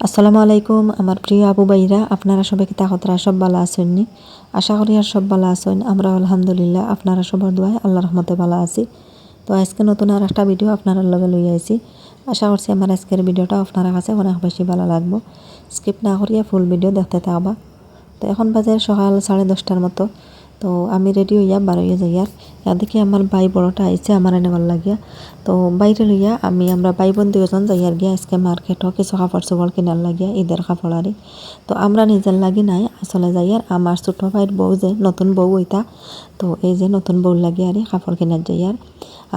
আসসালামু আলাইকুম আমার প্রিয় আবু ভাইরা, আপনারা সবাই কি তাকতরা সব ভালো আছেন নি? আশা করি আর সব ভালো আছেন। আমরা আলহামদুলিল্লাহ আপনারা সবার দোয়ায় আল্লাহর রহমতে ভালো আছি। তো আজকে নতুন আর একটা ভিডিও আপনারা লগে লই আইছি। আশা করছি আমার আজকের ভিডিওটা আপনার কাছে অনেক বেশি ভালো লাগবে। স্কিপ না করিয়া ফুল ভিডিও দেখতে থাকবা। তো এখন বাজে সকাল 10:30টার মতো। তো আমি রেডি হইয়া বার হইয়া যাই আর দেখি আমার ভাই বড়টা আইছে আমার নেবার লাগিয়া। তো বাইরে লইয়া আমরা ভাই বোন দুজন যাই আর গিয়া আজকে মার্কেটও কিছু কাপড় চোপড় কিনার লাগিয়া ঈদের কাপড় আরি। তো আমরা নিজের লাগি নাই আসলে যাই আর আমার ছোট ভাইয়ের বউ যে নতুন বউ হইতা, তো এই যে নতুন বউ লাগিয়ে আরি কাপড় কিনার যাই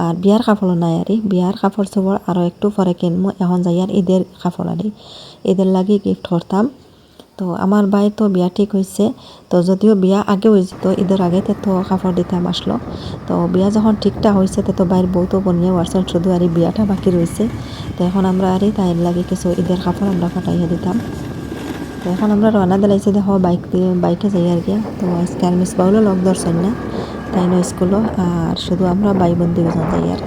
আর বিয়ার কাপড়ও নাই আরি, বিয়ার কাপড় চোপড় আরও একটু পরে কিনবো। এখন যাই আর ঈদের কাপড় আরি, ঈদের লাগি গিফট করতাম। তো আমার ভাই তো বিয়া ঠিক হয়েছে, তো যদিও বিয়া আগে হয়েছে তো ঈদের আগে তো কাপড় দিতাম আসলো। তো বিয়া যখন ঠিকঠাক হয়েছে তো বাইর বউ তো বনিয়ে ওয়ারছেন, শুধু আর বিয়াটা বাকি রয়েছে। তো এখন আমরা আর তাইর লাগে কিছু ঈদের কাপড় আমরা ফাটাইয়া দিতাম। তো এখন আমরা রওনা দিলাইছি, দেখো বাইকে যাই আর গিয়া। তো আজকে আর মিস বাউলও লগ ধরছেন না, তাই না স্কুলও, আর শুধু আমরা ভাই বোন দুজন যাই আর।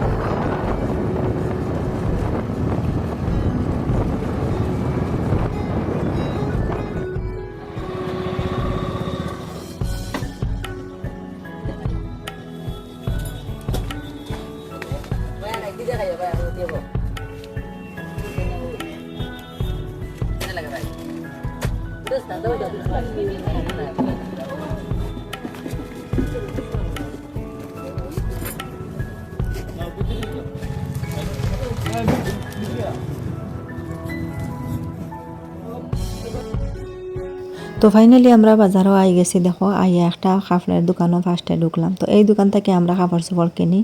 তো ফাইনালি আমরা বাজারও আই গেছি, দেখো আইয়া একটা কাপড়ের দোকানও ফার্স্টে ঢুকলাম। তো এই দোকান থেকে আমরা কাপড় চোপড় কিনি।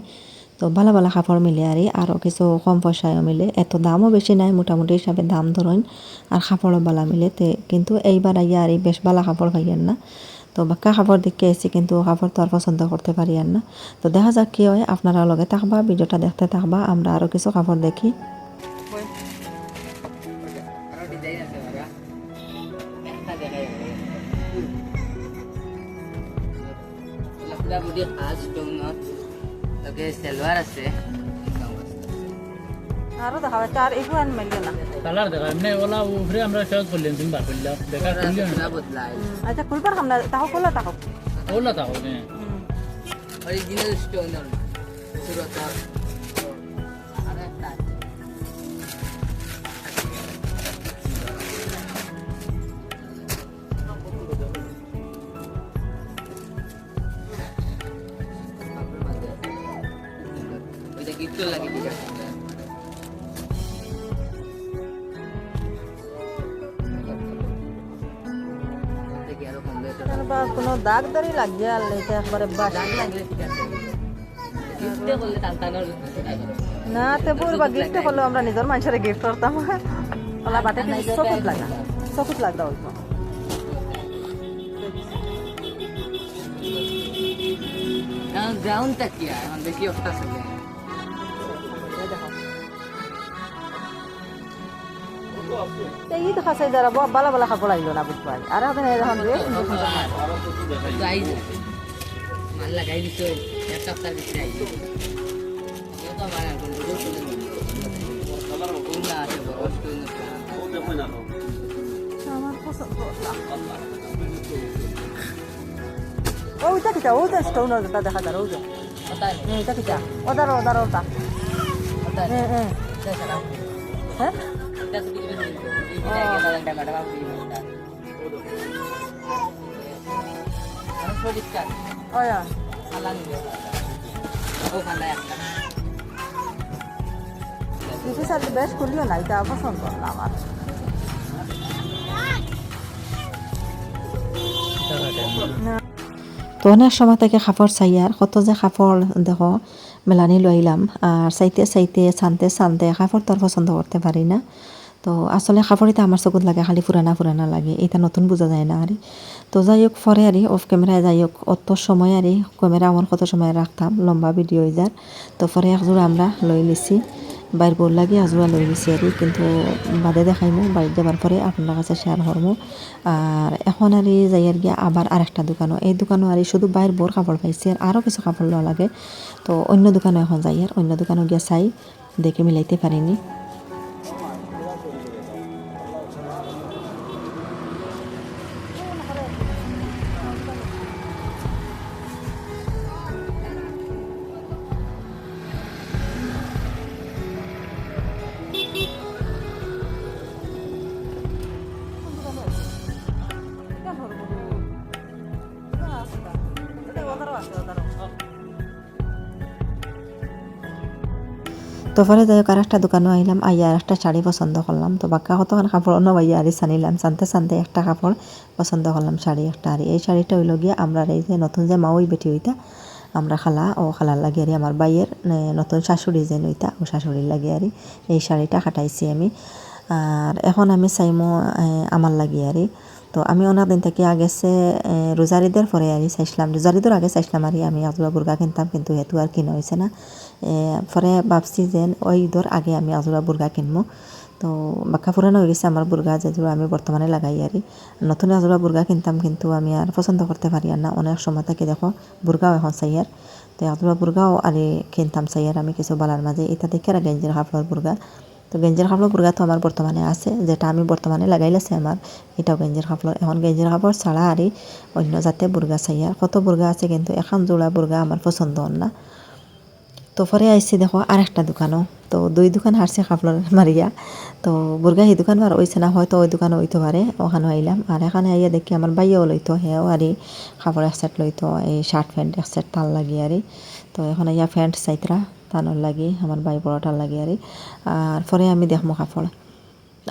তো ভালো ভালো কাপড় মিলে আরও কিছু কম পয়সায়ও মিলে, এত দামও বেশি নাই, মোটামুটি হিসাবে দাম ধরুন, আর কাপড়ও ভালো মিলে। কিন্তু এইবার আইয়া বেশ ভালো কাপড় পাইয়েন না। তো বাক্কা কাপড় দেখে এসেছি, কিন্তু কাপড় তো আর পছন্দ করতে পারি আর না। তো দেখা যাক কী হয়, আপনারা লগে থাকবা, ভিডিওটা দেখতে থাকবা, আমরা আরও কিছু কাপড় দেখি। সালোয়ার আছে আরও দেখা যাচ্ছে, আর একটু আন মেলিও না কালার দেখা এমনি ওলা উপরে আমরা চয়েস করলেন তুমি বার করলাম বেকার করলেন না বদলাই আচ্ছা খুলবার খাম না, তাহলে খোলা তাহলে ওলা তাও নে অরিজিনাল স্টোন সুরত আর একটা ওইটা গিফট লাগে ঠিক আছে। বা কোনো দাগ দাড়ি লাগিয়ে আর এটা একবারে বাস না তেবুর বা গিফট হলেও আমরা নিজের মানুষের গিফট করতাম। ওলা বাটে চকুত লাগা, চকুত লাগা অল্প গ্রাউন্ডটা কি আর বেশি অফটা চলে এই দেখা চাই যারা বালা বালা কাপড় আইলো না বুঝবাই আর এখন এখন মাল লাগাই দিছো এক সপ্তাহ ভিতরে আইছো তো আমার এখন ভিডিও শুনে না আছে বড় আমার পছন্দ ওইটা কিটা ওইটা স্টোন ওটা দেখা যায় ওইটা এটা কিটা ওদার ওদার ওটা হ্যাঁ হ্যাঁ হ্যাঁ বেশ খুলিও না, এটা পছন্দ না আমার। তো অনেক সময় থেকে কাপড় চাই আর কত যে কাপড় দেখো মেলানি লইলাম, আর চাইতে চাইতে ছানতে ছানতে কাপড় তো আর পছন্দ করতে পারি না। তো আসলে কাপড়িতে আমার চকুত লাগে খালি পুরানা পুরানা লাগে, এটা নতুন বোঝা যায় না আরে। তো যাই হোক পরে অফ ক্যামেরায় যাই হোক অত সময় ক্যামেরা আমার কত সময় রাখতাম, লম্বা ভিডিও হয়ে যার। তো পরে একজোড়া আমরা লই লিছি, বাইর বোর লাগে একজোড়া লই লিছি কিন্তু বাদে দেখাইমো, বাড়িতে যাবার পরে আপনার কাছে শেয়ার করবো। আর এখন যাই গিয়া আবার আরেকটা দোকানও, এই দোকানও শুধু বাইর বোর কাপড় পাইছি, আর আরও কিছু কাপড় লওয়া লাগে। তো অন্য দোকানে এখন যাই অন্য দোকানও গিয়া চাই, দেখে মিলাইতে পারিনি। তো পরে যাই হোক আর একটা দোকানে আইলাম, আইয়া আর একটা শাড়ি পছন্দ করলাম। তো বাক্কা কতক্ষণ কাপড় অন্য বাইয়া আর সানিলাম, সানতে সানতে একটা কাপড় পছন্দ করলাম, শাড়ি একটা। আর এই শাড়িটা হইল গিয়া আমরা এই যে নতুন যে মা ওই বেটি হইতা আমরা খালা ও খালার লাগে আর আমার বাইয়ের নতুন শাশুড়ি যে নইতা ও শাশুড়ির লাগে আর এই শাড়িটা খাটাইছি আমি। আর এখন আমি চাইমো আমার লাগি আর তো আমি অনেক দিন থেকে আগেছে রোজারিদের পরে আর চাইছিলাম, রোজারিদের আগে চাইছিলাম আর আমি আজুয়া বুর্গা কিনতাম, কিন্তু হেতু আর কিনা হয়েছে না। পরে ভাবছি যে ওই ঈদের আগে আমি আজুয়া বুর্গা কিনবো। তো বাক্কা পুরানো হয়ে গেছে আমার বুর্গা যেগুলো আমি বর্তমানে লাগাই আর নতুন আজুয়া বুর্গা কিনতাম, কিন্তু আমি আর পছন্দ করতে পারি আর না। অনেক সময় থেকে দেখো বুর্গাও এখন চাই আর তো আজুয়া বুর্গাও আর কিনতাম চাই আর আমি কিছু বালার মাঝে এটা দেখে আর গেঞ্জির হাফলার বুর্গা। তো গেঞ্জির কাপড় বুর্গা তো আমার বর্তমানে আছে, যেটা আমি বর্তমানে লাগাইলেছে আমার এটাও গেঞ্জির কাপড়। এখন গেঞ্জির কাপড় ছাড়া আর অন্য জাতে বুর্গা চাই আর কত বুর্গা আছে, কিন্তু এখন জোড়া বুর্গা আমার পছন্দ না। তো পরে আইসি দেখো আর একটা দোকানও, তো দুই দোকান হারছে কাপড় মারিয়া। তো বুর্গা সেই দোকান আর ওইছে না, হয়তো ওই দোকানে হইতে পারে, ওখানে আইলাম। আর এখানে আইয়া দেখি আমার বাইয়াও লইতো, হেও আর কাপড় এক সেট লইতো, এই শার্ট প্যান্ট এক সেট তাল লাগি আর তো এখন আইয়া প্যান্ট চাইতরা তানোর লাগি আমার বাই বড়টার লাগে আর পরে আমি দেখমো কাপড়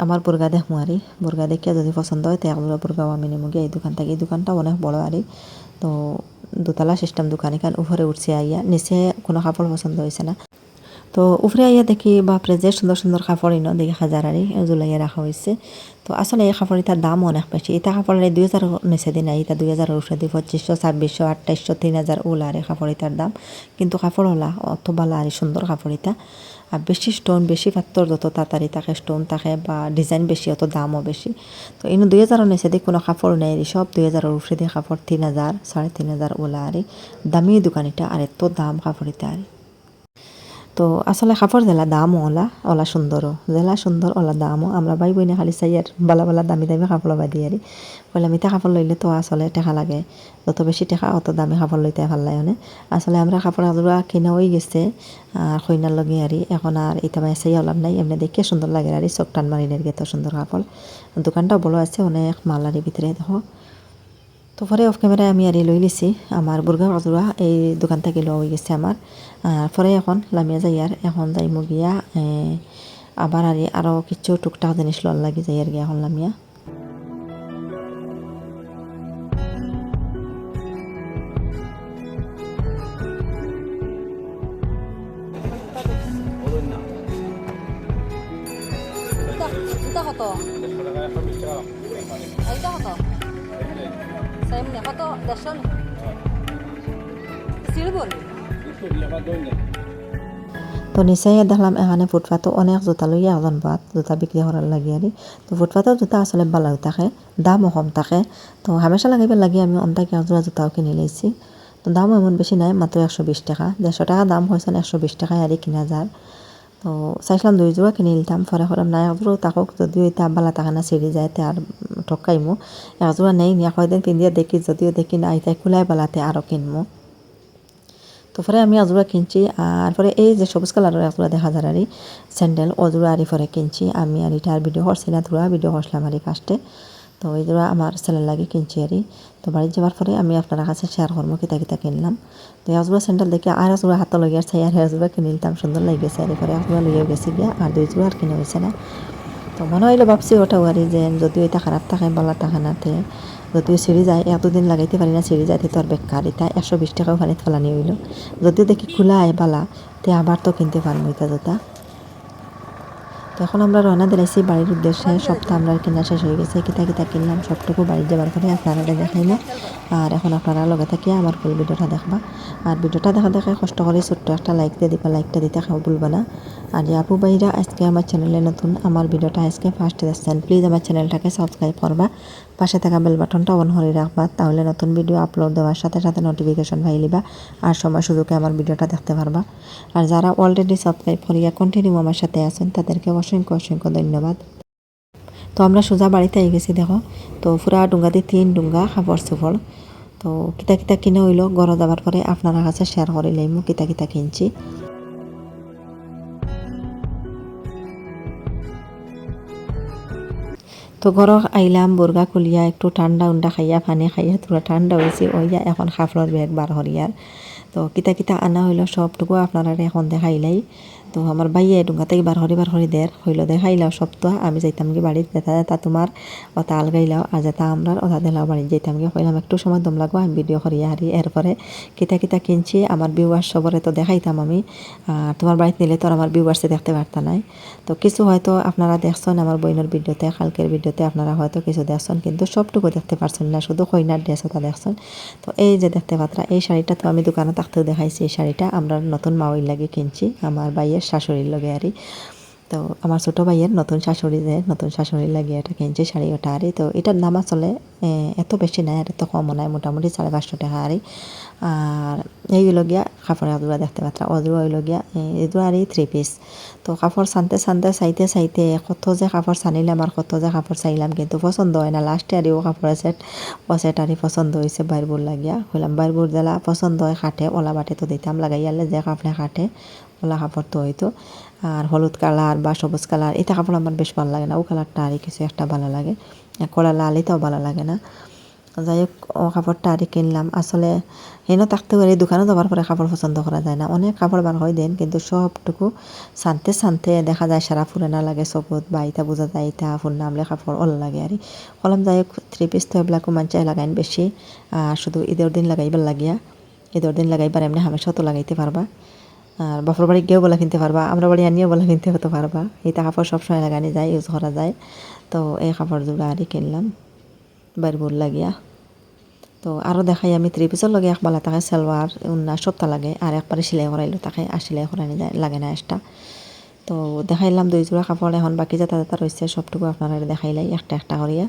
আমার বুর্গা দেখমো আর বুর্গা দেখিয়া যদি পছন্দ হয় তো একগুলো বুর্গাও আমি নেমো গিয়ে এই দোকান থেকে। এই দোকানটা অনেক বড় আর তো দোতলা সিস্টেম দোকান, এখান উপরে উঠছে আইয়া, নিচে কোনো কাপড় পছন্দ হয়েছে না। তো উপরে আইয়া দেখি বাপরে যে সুন্দর সুন্দর কাপড় ইনো দেখি হাজারারি জুলাইয়া রাখা হয়েছে। তো আসলে এই কাপড় এটার দাম অনেক বেশি, এটা কাপড়ের 2000 নিচে দিন এটা 2000 উঠে দিই 2500 2600 2800 3000 ওলা আর কাপড় এটার দাম। কিন্তু কাপড় ওলা অত বালা আর সুন্দর কাপড় এটা। আর বেশি স্টোন বেশি পাত্তর যত তাড়াতাড়ি থাকে স্টোন থাকে বা ডিজাইন বেশি অত দামও বেশি। তো ইনো 2000 নিচে দিয়ে কোনো কাপড় নেই, সব 2000 উঠে দিয়ে কাপড় 3000 3500 ওলা আর দামি দোকান এটা। আর এত দাম কাপড় এটা আর তো আসলে কাপড় জেলা দামও ওলা সুন্দরও, জেলা সুন্দর ওলা দামও। আমরা ভাই বইনে খালি চাই আর বালা বালা দামি দামি কাপড় বাদি আর বললাম এটা কাপড় লইলে তো আসলে টেকা লাগে, যত বেশি টেকা অত দামি কাপড় লইতে ভাল লাগে না। আসলে আমরা কাপড় আজোড়া কিনা হয়ে গেছে আর কইনার লগে আর এখন আর এটা মাই চাই ওলাম নাই, এমনি দেখে সুন্দর লাগে আর চোখ টান মারিনের গেত সুন্দর কাপড়। দোকানটাও বড় আছে, অনেক মালারির ভিতরে দেখো। তো পরে অফ ক্যামেরায় আমি আর লই লিছি আমার বুর্গা আজোড়া এই দোকান থেকে লওয়া হয়ে গেছে আমার। পরে এখন লামিয়া যাই আর এখন যাই মুগিয়া আবার আর আরও কিছু টুকটাক জিনিস লওয়ার লাগি যাই আর গিয়া এখন লামিয়া। কত এইটা কত সেম নে কত 150 সিলবল। তো নিচে দেখলাম এখানে ফুটপাথও অনেক জুতা লইয়া এখন বাদ জুতা বিক্রি করার লাগে আর তো ফুটপাথের জুতা আসলে ভালো থাকে, দামও কম থাকে। তো হামেশা লাগাইবার লাগে আমি অন্তাকে একজোড়া জুতাও কিনে লাইছি। তো দামও এমন বেশি নাই, মাত্র 120 টাকা, 150 টাকা দাম হয়েছে, 120 টাকায় আর কিনা যায়। তো চাইছিলাম 2 জোড়া কিনে নিতাম, পরে করলাম না একজোড়াও থাকুক, যদিও এটা বালা থাকে না ছিঁড়ি যায় তে আর ঠকাইমো, একজোড়া নেই নিয়ে কয়দিন পিন্দিয়া দেখি যদিও দেখি না আইতাই খুলাই বেলাতে আরও কিনবো। তো পরে আমি আজোড়া কিনছি। আর পরে এই যে সবুজ কালারের একজোড়া দেখা যায় আর স্যান্ডেল ওজোড়া আর পরে কিনছি আমি। আর এটা আর ভিডিও করছি না, ধোড়া ভিডিও করছিলাম আর ফার্স্টে। তো এই জোড়া আমার ছেলের লাগে কিনছি আর তো বাড়িতে যাওয়ার পরে আমি আপনার কাছে শেয়ার করবো কিতা কিতা কিনলাম। তো একজোড়া স্যান্ডেল দেখে আর একজোড়া হাতে লগে আর চাই আর একজোড়া কিনে নিতাম, সুন্দর লাগেছে আর পরে একজোড়া লইয়াও গেছি গিয়া আর 2 জোড়া আর কিনে হয়েছে না। তো মনে হইলো ভাবছি ওটাও আর যে যদিও এটা খারাপ থাকে বালা থাকে না, তে যদিও ছিঁড়ি যায় এতদিন লাগাইতে পারি না, ছিঁড়ি যাইতে তো আর বেকার, এটা 120 টাকাও পানিত ফেলানি হইলো। যদিও দেখি খোলা আয় বালা তে আবার তো কিনতে পারবো এটা জুতা। তো এখন আমরা রওনা দিলাইছি বাড়ির উদ্দেশ্যে, সপ্তাহ আমরা কেনা শেষ হয়ে গেছে, কিতা কিতা কিনলাম সবটুকু বাড়ি যাবার পরে আপনারা দেখাইলাম। আর এখন আপনারা লগে থাকিয়া আমার ফুল ভিডিওটা দেখবা। আর ভিডিওটা দেখা দেখে কষ্ট করে ছোট্ট একটা লাইক দিয়ে দিবা, লাইকটা দিতে ভুলবা না। আর যে আপু ভাইরা আজকে আমার চ্যানেলে নতুন, আমার ভিডিওটা আজকে ফার্স্ট দেখছেন, প্লিজ আমার চ্যানেলটাকে সাবস্ক্রাইব করবা, পাশে থাকা বেল বাটনটা অন করে রাখবা, তাহলে নতুন ভিডিও আপলোড দেওয়ার সাথে সাথে নোটিফিকেশন পাইলিবা আর সময় সুযোগে আমার ভিডিওটা দেখতে পারবা। আর যারা অলরেডি সাবস্ক্রাইব করিয়া কন্টিনিউ আমার সাথে আছেন তাদেরকে অসংখ্য অসংখ্য ধন্যবাদ। তো আমরা সোজা বাড়িতে আই গেছি দেখো। তো পুরা ডুঙ্গা দিয়ে 3 ডুঙ্গা কাপড় চোপড়। তো কিতা কিতা কিনে হইলো ঘরে যাবার পরে আপনারা কাছে শেয়ার করে লাইমু কিতা কিতা কিনছি। তো ঘর আইলাম বুর্গা খুলিয়া একটু ঠান্ডা উন্ডা খাইয়া পানি খাইয়া তোরা ঠান্ডা হয়েছে ওইয়া এখন কাপড়ের ব্যাগ বার হরিয়ার। তো কিতা কিতা আনা হইলো সবটুকু আপনারা এখন দেখাইলাই। তো আমার বাইয়ে ডুঙ্গা থেকে বার হরি হইলো দেখাইলাও সব। তো আমি যাইতাম কি বাড়িতে যেতা যেতা তোমার ওটা আলগাইলাও আর যেতা আমরা ওটা দিলাও বাড়ি যাইতাম গিয়ে হইলাম একটু সময় দম লাগবো আমি ভিডিও করিয়া হারি। এরপরে কিতা কিতা কিনছি আমার ভিউয়ার্স সবরে তো দেখাইতাম আমি। আর তোমার বাড়িতে নিলে তো আর আমার ভিউয়ার্সে দেখতে পারতা নাই। তো কিছু হয়তো আপনারা দেখছেন আমার বইনের ভিডিওতে, কালকের ভিডিওতে আপনারা হয়তো কিছু দেখছেন, কিন্তু সবটুকু দেখতে পারছেন না, শুধু কইনার ড্রেস ওটা দেখছেন। তো এই যে দেখতে পাত্রা এই শাড়িটা তো আমি দোকানে থাকতেও দেখাইছি। এই শাড়িটা আমরা নতুন মাওয়াইর লাগে কিনছি আমার ভাইয়ের শাশুড়ির লগে আরই। তো আমার ছোটো ভাইয়ের নতুন শাশুড়ির লাগে এটা কিনছি শাড়ি ওটা আরই। তো এটার দাম আসলে এত বেশি নাই আর এত কমও নাই, মোটামুটি 550 টাকা আরই। আর এইগুলো গিয়া কাপড়ের অজুরা দেখতে পাত্রা অজুরা হইল গিয়া এগুলো আরই 3 পিস। তো কাপড় চাইতে কত যে কাপড় চানিলাম আর কত যে কাপড় চাইলাম, কিন্তু পছন্দ হয় না। লাস্টে আরও কাপড়ের সেট আরই পছন্দ হয়েছে বাইরবোর লাগিয়া। হইলাম বাইরবোর দিলা পছন্দ হয় খাটে ওলা বাটে তো দিতাম লাগাইয়ালে যে কাপড়ে খাটে ওলা কাপড় তো হইতো। আর হলুদ কালার বা সবুজ কালার এটা কাপড় আমার বেশ ভালো লাগে না, ও কালারটা আরই কিছু একটা ভালো লাগে, কলা লাল এটাও ভালো লাগে না। যাই হোক ও কাপড়টা আরই কিনলাম। আসলে হেন থাকতে পারে দোকানে যাবার পরে কাপড় পছন্দ করা যায় না, অনেক কাপড় বার হয় দেন কিন্তু সবটুকু শান্তে দেখা যায় সারা ফুরানা লাগে সবুত বা ইটা বোঝা যায় ইটা ফুল নামলে কাপড় অল লাগে আর কলাম। যাই হোক 3 পিস তো এগুলাকো মানচাই লাগাইন বেশি, আর শুধু ঈদের দিন লাগাইবার লাগিয়া ঈদের দিন লাগাইবার এমনি হামেশা তো লাগাইতে পারবা। আর বাপর বাড়ি গিয়েও বলা কিনতে পারবা, আমরা বাড়ি আনিয়েও বলা কিনতে হতে পারবা। এটা কাপড় সবসময় লাগানি যায়, ইউজ করা যায়। তো এই কাপড় জোড়া আরই কিনলাম বাইরবোর লাগিয়া। তো আরও দেখাই আমি 3 পিসের লগে একবালা তাকে সালোয়ার উন্না সবটা লাগে আর একবারে সেলাই করাইলো তাকে আর সেলাই করানি যায় লাগে না এক্সট্রা। তো দেখাইলাম 2 জোড়া কাপড়, এখন বাকি যাতা রয়েছে সবটুকু আপনারা দেখাইলাই একটা একটা করিয়া।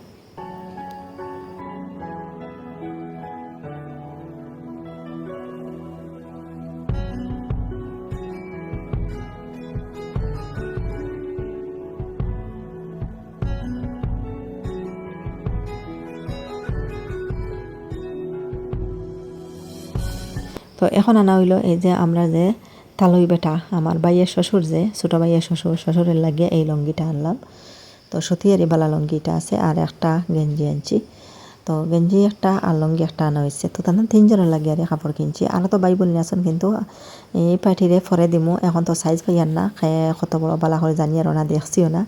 তো এখন আনা হইলো এই যে আমরা যে তালই বেটা আমার ভাইয়ের শ্বশুর যে ছোটো ভাইয়ের শ্বশুরের লাগিয়ে এই লঙ্গিটা আনলাম। তো সতিয়ারি বালা লঙ্গিটা আছে আর একটা গেঞ্জি আনছি। তো গেঞ্জি একটা আর লঙ্গি একটা আনা হয়েছে। তো তার 3 জনের লাগে আর কাপড় কিনছি। আরও তো ভাই বোন আছেন কিন্তু এই পার্টিরে ফরে দিমু, এখন তো সাইজ পাইয়ার না কত বড় বালা করে জানি আর না দেখছিও না।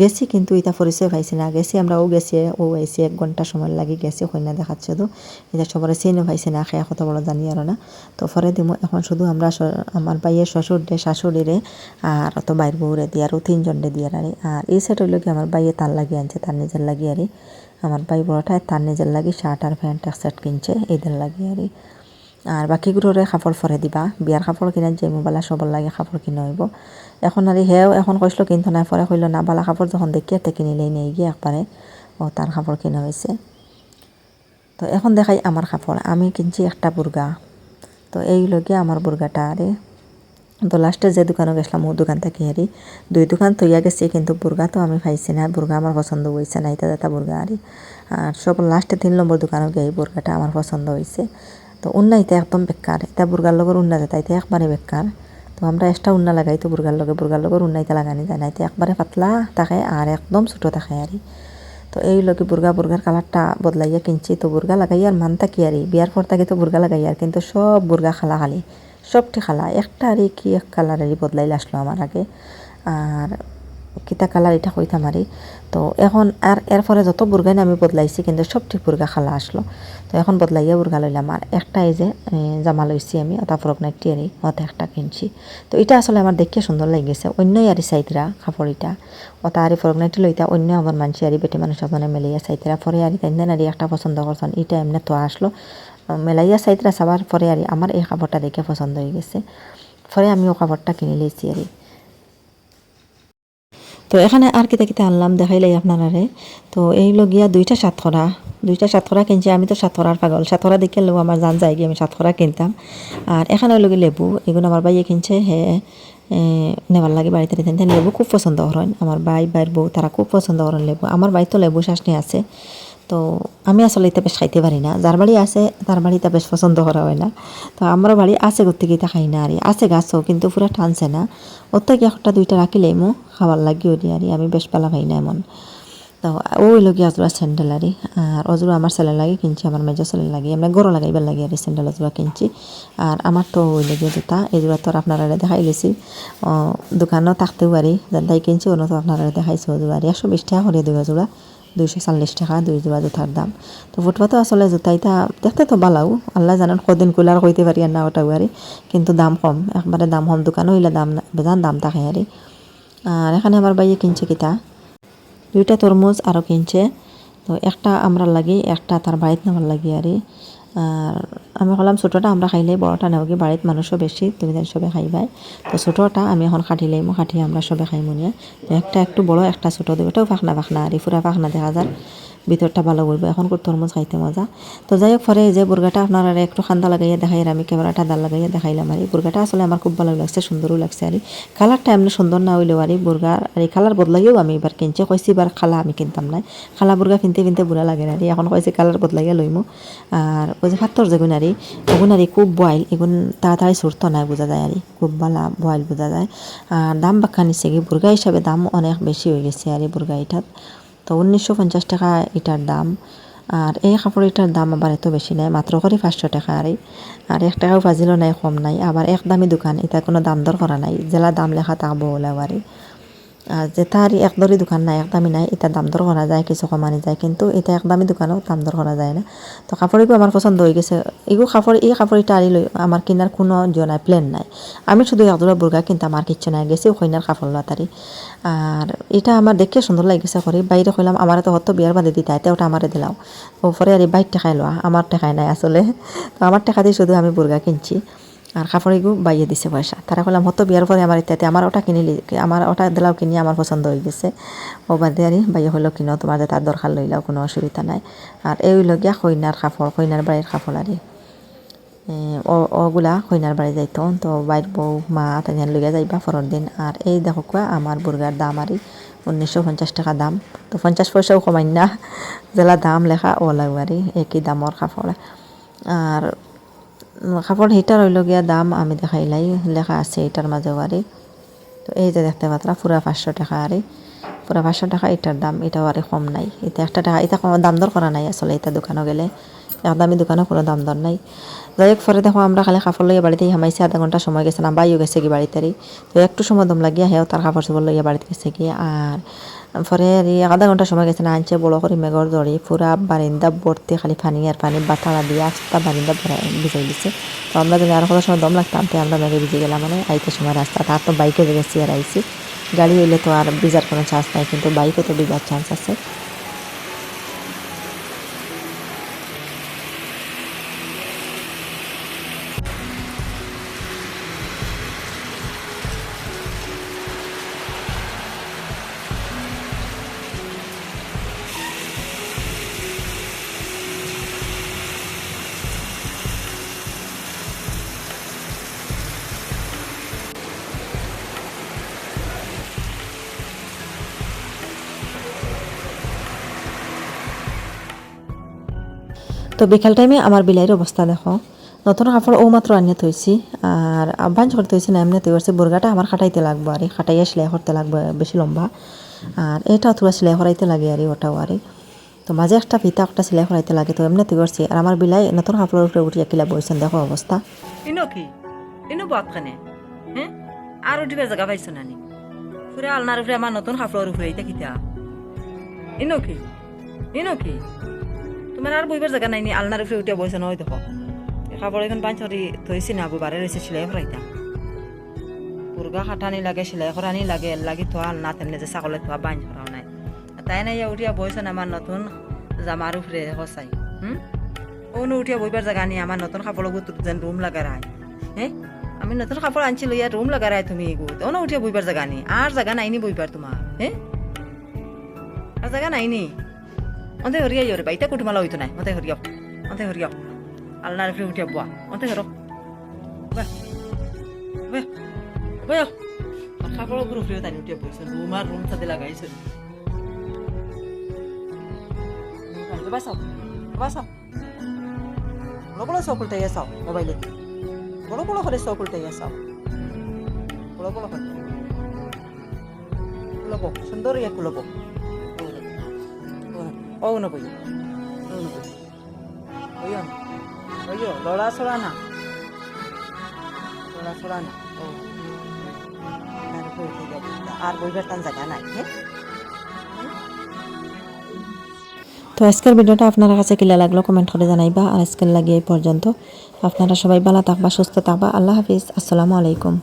গেছি কিন্তু এটা পরিচয় পাইছি না, গেছি আমরা গেছি আইসি 1 ঘন্টা সময় লাগি গেছি কন্যা দেখাচ্ছে। তো এটা সবার চিনে পাইছি না কত বড় জানি আর না। তো ফরে দিমু এখন শুধু আমরা আমার ভাইয়ের শাশুড়িরে আর অত বাইর বউরে দিয়ে আরও 3 জনরে দিয়ে আর এই সেট হইল কি আমার ভাইয়ে তার লাগিয়ে আনছে, তার নিজের লাগিয়ে আরই। আমার ভাই বড়টায় তার নিজের লাগি শার্ট আর প্যান্ট এক সেট কিনছে এদের লাগে আর বাকিগুলোরে কাপড় ফরে দিবা। বিয়ার কাপড় কিনা যে মোবাইলা সবার লাগে কাপড় কিনা হইব। এখন আর হেও এখন কইসলো কিন্তু না পরে কইল না বালা কাপড় যখন দেখি এতে কিনিলেই নেই গিয়ে একবারে ও তার কাপড় কিনা হয়েছে। তো এখন দেখাই আমার কাপড়, আমি কিনছি একটা বুর্গা। তো এই লগে আমার বুর্গাটা তো লাস্টে যে দোকানে গেছিলাম ও দোকান থেকে 2 দোকান তৈয়া গেছি কিন্তু বুর্গা তো আমি পাইছি না, বুর্গা আমার পছন্দ হয়েছে না, এটা বুর্গা আর সব লাস্টে 3 নম্বর দোকানে গিয়ে এই বুর্গাটা আমার পছন্দ হয়েছে। তো উন্না এটা একদম বেকার, এটা বুর্গার লগের উন্না যেটা এটা একবারে বেকার। তো আমরা এক্সট্রা উন্না লাগাই তো বুর্গার লগের উন্না এটা লাগানি যায় না, এটা একবারে পাতলা থাকে আর একদম ছোটো থাকে আর তো এই লগে বুর্গার কালারটা বদলাইয়া কিনছি। তো বুর্গা লাগাই আর মানতা কি আর বিয়ার পর থেকে তো বুর্গা লাগাই আর কিন্তু সব বুর্গা খালা খালি সবটি খালা একটা আর কি এক কালারেরই বদলাইলে আসলো আমার আগে। আর কিতা কালার এটা কইতাম আরি। তো এখন আর এরপরে যত বুর্গাই আমি বদলাইছি কিন্তু সবটি বুর্গা খালা আসলো। তো এখন বদলাইয়া বুর্গা লইলাম আর একটা এই যে জামা লইছি আমি ওটা ফরক নাইটি আরি ওটা একটা কিনছি। তো এটা আসলে আমার দেখে সুন্দর লাগিয়েছে, অন্যই আরি সাইতরা কাপড় এটা ওটা আরি ফরক নাইটি লইতা অন্য আমার মানসি আরি বেটি মানুষ আপনার মেলাইয়া সাইতরা পরে আরি তাই আরি একটা পছন্দ করছেন এটা এমনি তো আসলো মেলাইয়া সাইতরা সবার পরে আরি আমার এই কাপড়টা দেখে পছন্দ হয়ে গেছে, পরে আমি ও কাপড়টা কিনে লইছি আরি। তো এখানে আর কিতা আনলাম দেখাইলাই আপনারারে। তো এই লগিয়া 2টা সাতখরা কিনছি, আমি তো সাতখরার পাগল, সাতখরা দেখে লেবু আমার জান যায় গিয়ে আমি সাতখরা কিনতাম। আর এখানে লগে লেবু এগুলো আমার ভাইয়ে কিনছে, নেওয়ার লাগে বাড়িতে লেবু খুব পছন্দ করেন আমার বাইর বউ, তারা খুব পছন্দ করেন লেবু। আমার বাড়ি তো লেবু শাসনি আছে, তো আমি আসলে এটা বেশ খাইতে পারি না, যার বাড়ি আছে তার বাড়িটা বেশ পছন্দ করা হয় না। তো আমার বাড়ি আছে করতে গিয়ে খাই না আর আছে গাছও কিন্তু পুরো টানছে না, ওর থেকে একটা 2টা রাখিলেই মো খাবার লাগিও দিই আর আমি বেশ পালা পাই না এমন। তো ওই লগিয়া অজোড়া স্যান্ডেল আরি আর অজোড়া আমার ছেলে লাগে কিনছি আমার মেজো ছেলে লাগে এমনি গরো লাগাইবার লাগে আর স্যান্ডেল অজোড়া কিনছি আর আমার তো ওই লগিয়া জুতা এই জোড়া তো আপনারা দেখাই লেছি দোকানও থাকতেও পারি যাই কিনছি ওনো তো আপনারা দেখাইছি অজোড়া আর 120 টাকা করে দুই জোড়া 240 টাকা দুই জোড়া জুতার দাম তো ফুটপাতও আসলে জুতাইটা দেখতে তো ভালাও আল্লাহ জানেন কদিন কুলার কইতে পারি আর না ওটাও আরি কিন্তু দাম কম একবারে দাম কম দোকানও হইলে দাম বেজান দাম থাকে আরি আর এখানে আমার বাইয়ে কিনছে কিতা 2টা তরমুজ আরও কিনছে তো একটা আমরা লাগি একটা তার বাড়িতে নেওয়ার লাগি আর আমি বললাম ছোটোটা আমরা খাইলে বড়টা নেও কি বাড়িতে মানুষও বেশি তুমি তাই সবে খাইবাই তো ছোটোটা আমি এখন কাটিলেই কাটিয়ে আমরা সবে খাইমু নিয়ে তো একটা একটু বড় একটা ছোটো দেবে এটাও ফাঁকনা আর ফুরা ফাঁকনা দেখা যায় ভিতরটা ভালো করবো এখন তরমুজ খাইতে মজা তো যাই হোক পরে যে বুর্গাটা আপনারা একটু খান্দা লাগাইয়া দেখাই আর আমি ক্যামেরাটা দাল লাগাইয়া দেখাইলাম আর বুর্গাটা আসলে আমার খুব ভালো লাগছে সুন্দরও লাগছে আর কালারটা এমনি সুন্দর না হইলেও আর বুর্গার আর এই কালার বদলাইও আমি এবার কিনছি কইছি এবার খালা আমি কিনতাম না খালা বুর্গা কিনতে বুড়া লাগে আর এখন কইছি কালার বদলাইয়া লইমু আর ওই যে ফাত্তর যেগুন আর খুব বয়েল এগুন তাড়াতাড়ি ছুটতো না বোঝা যায় আর খুব ভালো বয়েল বোঝা যায় আর দাম বাক্কা নিচ্ছে কি বুর্গা হিসাবে দাম অনেক বেশি হয়ে গেছে আর এই বুর্গা এটার তো 1950 টাকা এটার দাম আর এই কাপড় এটার দাম আবার এত বেশি নাই মাত্র করে 500 টাকা আর 1 টাকাও ফাজিলও নাই কম নাই আবার এক দামি দোকান এটা কোনো দাম দর করা নাই জেলা দাম লেখা থাকবো বলে আর যেটা আর একদরই দোকান নাই একদামি নাই এটা দাম দর করা যায় কিছু কমানি যায় কিন্তু এটা একদামি দোকানও দাম দর করা যায় না তো কাপড়গুলো আমার পছন্দ হয়ে গেছে এই কাপড় এটা আরি লই আমার কিনার কোনো নাই প্ল্যান নাই আমি শুধু একজোড়া বুর্গা কিনতে আমার কিচ্ছু নাই গেছি কইনার কাপড় লাতারি আর এটা আমার দেখে সুন্দর লাগিছে করে বাইরে কইলাম আমার তো হতো বিয়ার বাঁধে দিতে আইতে ওটা আমারে দিলাও ওপরে আর বাইর টেকাই লওয়া আমার টেকাই নাই আসলে তো আমার টেকা দিয়ে শুধু আমি বুর্গা কিনছি আর কাপড়গুলো বাইয়ে দিছে পয়সা তারা কইলাম হতো বিয়ার পরে আমার ইত্যাদি আমার ওটা কিনিলি আমার ওটা দিলাও কিনি আমার পছন্দ হয়ে গেছে ও বাদে আর বাইয়ে হইলো কিনো তোমার তার দরকার লইলাও কোনো অসুবিধা নাই আর এই হইল গিয়া কইনার কাপড় কইনার বাড়ির কাপড় আর ওগুলা কইনার বাড়ি যাইতো তো বাইর বউ মা তাই লইয়া যাইবা পরের দিন আর এই দেখো কুয়া আমার বুর্গার দাম আর 1950 টাকা দাম তো 50 পয়সাও কমাই না জেলা দাম লেখা ও লাগবারি একই দামর কাপড় আর কাপড় হিটার হইল গিয়া দাম আমি দেখাইলাই লেখা আছে এটার মাঝে আরে তো এই যে দেখতে পাত্রা পুরা 500 টাকা আরে পুরা 500 টাকা এটার দাম এটাও আরে কম নাই এটা 1 টাকা এটা দাম দর করা নাই আসলে এটা দোকানে গেলে একদামি দোকানে কোনো দাম দর নাই যাই হোক পরে দেখো আমরা খালি কাপড় লইয়া বাড়িতেই হামাইছি আধা ঘন্টা সময় গেছে না বাইও গেছে কি বাড়িতেই তো একটু সময় দম লাগিয়া হেও তার কাপড় চোপড় লইয়া বাড়িতে গেছে কি আর পরে আধা ঘন্টা সময় গেছে না আনছে বড় করে মেঘর দড়ি পুরা বারিন্দা ভর্তি খালি পানি আর পানি বাতাড়া দিয়ে আস্তা বারিন্দা ভিজাই দিছে তো আমরা যদি আর কোনো সময় দম লাগতাম তো আমরা মেঘে ভিজে গেলাম মানে আইতে সময় রাস্তা তার তো বাইকে গেছি আর আইছি গাড়ি হইলে তো আর ভিজার কোনো চান্স নাই কিন্তু বাইকে তো ভিজার চান্স আছে তো বিকাল টাইমে আমার বিলাইয়ের অবস্থা দেখো নতুন কাপড় ও মাত্র আনিয়ে থইছি আর আহ্বান করতে হয়েছি না এমনি তৈরি বুর্গাটা আমার খাটাইতে লাগবো আর খাটাইয়া সেলাই করতে লাগবে বেশি লম্বা আর এটাও থোড়া সেলাই করাইতে লাগে আর ওটাও আর তো মাঝে একটা ফিতা একটা সেলাই করাইতে লাগে তো এমনি তৈরি আর আমার বিলাই নতুন কাপড়ের উপরে উঠিয়া কিলা বইছেন দেখো অবস্থা ইনো কি ইনো বাদ খানে হ্যাঁ আর উঠিবার জায়গা পাইছো নানি পুরা আলনার উপরে আমার নতুন কাপড়ের উপরে এটা কিতা ইনো কি তোমার আর বইবার জায়গা নাইনি আলনার উপরে উঠিয়া বইছে নয় দেখো কাপড় এখন বাঁচ থইছি না বারে রয়েছে সেলাই করাইতা পুরগা খাটানি লাগে সেলাই করানি লাগে লাগি থোয়া আলনা তেমনি যে ছাগলে থোয়া বাঁচ করাও নাই তাই নাই উঠিয়া বইছেন আমার নতুন জামার উপরে সচাই ওনো উঠিয়া বইবার জায়গা নি আমার নতুন কাপড় যেন রুম লাগা রায় হ্যাঁ আমি নতুন কাপড় আনছিল ইয়াত রুম লাগা রায় তুমি এগুত ওনো উঠিয়া বইবার জায়গা নি আর জায়গা নাইনি বইবার তোমার হ্যাঁ আর জায়গা নাইনি অন্তে হরিয়া ইয়রে বাইতা কুটুমালা হইতো নাই অন্তে হরিয়া আলনার উপরে উঠিয়া বুয়া অন্তে হর কাপড় উপরে তাই উঠিয়া বইছে রুম আর রুম সাথে লাগাইছে বাসাও বড় বড় চকুলটা চাও মোবাইলে বড় বড় করে চকুলটা চাও বড় বড় করে কুলব সুন্দর ইয়া কুলব ও না বই লড়া ছড়া না ও আর বইবার টান জায়গা নাই হ্যাঁ। তো আজকের ভিডিওটা আপনার কাছে কিলা লাগলো কমেন্ট করে জানাইবা। আর আজকের লাগে এই পর্যন্ত। আপনারা সবাই ভালো থাকবা, সুস্থ থাকবা। আল্লাহ হাফিজ, আসসালামু আলাইকুম।